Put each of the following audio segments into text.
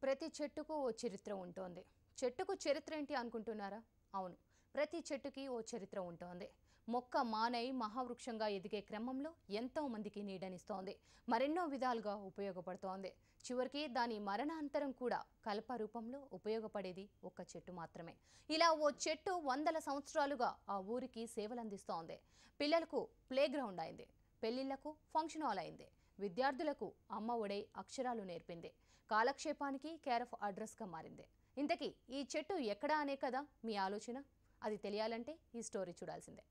ప్రతి చెట్టుకు ఓ చరిత్ర ఉంటుంది. చెట్టుకు చరిత్ర ఏంటి అనుకుంటున్నారా? అవును, ప్రతి చెట్టుకి ఓ చరిత్ర ఉంటుంది. మొక్క మానై మహావృక్షంగా ఎదిగే క్రమంలో ఎంతో మందికి నీడనిస్తోంది. మరెన్నో విధాలుగా ఉపయోగపడుతోంది. చివరికి దాని మరణాంతరం కూడా కల్ప రూపంలో ఉపయోగపడేది ఒక్క చెట్టు మాత్రమే. ఇలా ఓ చెట్టు వందల సంవత్సరాలుగా ఆ ఊరికి సేవలందిస్తోంది. పిల్లలకు ప్లే గ్రౌండ్ అయింది, పెళ్లిళ్లకు ఫంక్షన్ హాల్ అయింది, విద్యార్థులకు అమ్మ ఒడై అక్షరాలు నేర్పింది, కాలక్షేపానికి కేర్ ఆఫ్ అడ్రస్గా మారింది. ఇంతకీ ఈ చెట్టు ఎక్కడా అనే కదా మీ ఆలోచన? అది తెలియాలంటే ఈ స్టోరీ చూడాల్సిందే.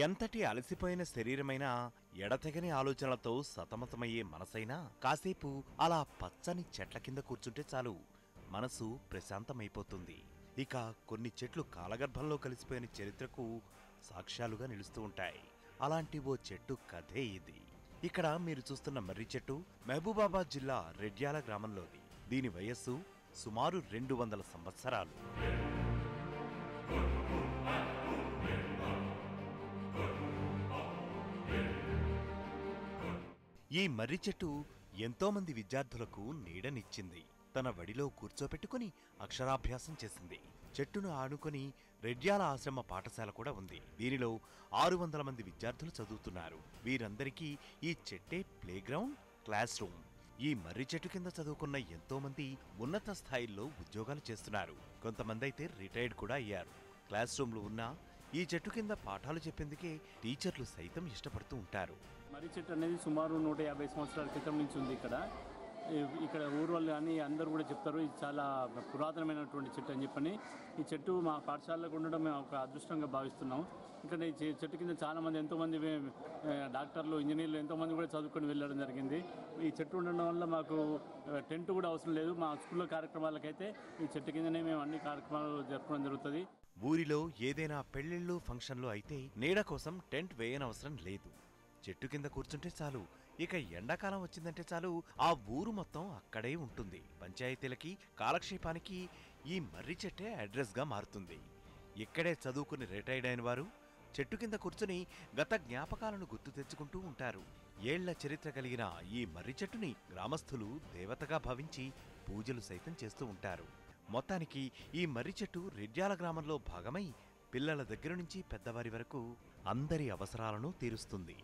ఎంతటి అలసిపోయిన శరీరమైనా ఎడతెగని ఆలోచనలతో సతమతమయ్యే మనసైనా కాసేపు అలా పచ్చని చెట్ల కింద కూర్చుంటే చాలు మనసు ప్రశాంతమైపోతుంది. ఇక కొన్ని చెట్లు కాలగర్భంలో కలిసిపోయిన చరిత్రకు సాక్ష్యాలుగా నిలుస్తూ ఉంటాయి. అలాంటి ఓ చెట్టు కథే ఇది. ఇక్కడ మీరు చూస్తున్న మర్రి చెట్టు మహబూబాబాద్ జిల్లా రెడ్యాల గ్రామంలోది. దీని వయస్సు సుమారు 200 సంవత్సరాలు. ఈ మర్రి చెట్టు ఎంతోమంది విద్యార్థులకు నీడనిచ్చింది. తన వడిలో కూర్చోపెట్టుకుని అక్షరాభ్యాసం చేసింది. చెట్టును ఆనుకొని రెడ్యాల ఆశ్రమ పాఠశాల కూడా ఉంది. దీనిలో 600 మంది విద్యార్థులు చదువుతున్నారు. వీరందరికీ ఈ చెట్టే ప్లే గ్రౌండ్, క్లాస్ రూమ్. ఈ మర్రి చెట్టు కింద చదువుకున్న ఎంతో మంది ఉన్నత స్థాయిల్లో ఉద్యోగాలు చేస్తున్నారు. కొంతమంది అయితే రిటైర్డ్ కూడా అయ్యారు. క్లాస్ రూమ్లు ఉన్నా ఈ చెట్టు కింద పాఠాలు చెప్పేందుకే టీచర్లు సైతం ఇష్టపడుతూ ఉంటారు. మర్రి చెట్టు అనేది సుమారు 150 సంవత్సరాల క్రితం నుంచి ఉంది. ఇక్కడ ఊరు వాళ్ళు కానీ అందరూ కూడా చెప్తారు ఇది చాలా పురాతనమైనటువంటి చెట్టు అని చెప్పని. ఈ చెట్టు మా పాఠశాలకు ఉండడం మేము ఒక అదృష్టంగా భావిస్తున్నాం. ఇక్కడ ఈ చెట్టు కింద చాలామంది ఎంతోమంది డాక్టర్లు, ఇంజనీర్లు ఎంతోమంది కూడా చదువుకొని వెళ్ళడం జరిగింది. ఈ చెట్టు ఉండడం వల్ల మాకు టెంట్ కూడా అవసరం లేదు. మా స్కూల్లో కార్యక్రమాలకైతే ఈ చెట్టు కిందనే మేము అన్ని కార్యక్రమాలు జరుపుకోవడం జరుగుతుంది. ఊరిలో ఏదైనా పెళ్లిళ్ళు, ఫంక్షన్లు అయితే నీడ కోసం టెంట్ వేయనవసరం లేదు. చెట్టు కింద కూర్చుంటే చాలు. ఇక ఎండాకాలం వచ్చిందంటే చాలు ఆ ఊరు మొత్తం అక్కడే ఉంటుంది. పంచాయతీలకి, కాలక్షేపానికి ఈ మర్రి చెట్టే అడ్రస్ గా మారుతుంది. ఇక్కడే చదువుకుని రిటైర్డ్ అయిన వారు చెట్టు కింద కూర్చుని గత జ్ఞాపకాలను గుర్తు తెచ్చుకుంటూ ఉంటారు. ఏళ్ల చరిత్ర కలిగిన ఈ మర్రి చెట్టుని గ్రామస్తులు దేవతగా భావించి పూజలు సైతం చేస్తూ ఉంటారు. మొత్తానికి ఈ మర్రి చెట్టు రెడ్యాల గ్రామంలో భాగమై పిల్లల దగ్గర నుంచి పెద్దవారి వరకు అందరి అవసరాలను తీరుస్తుంది.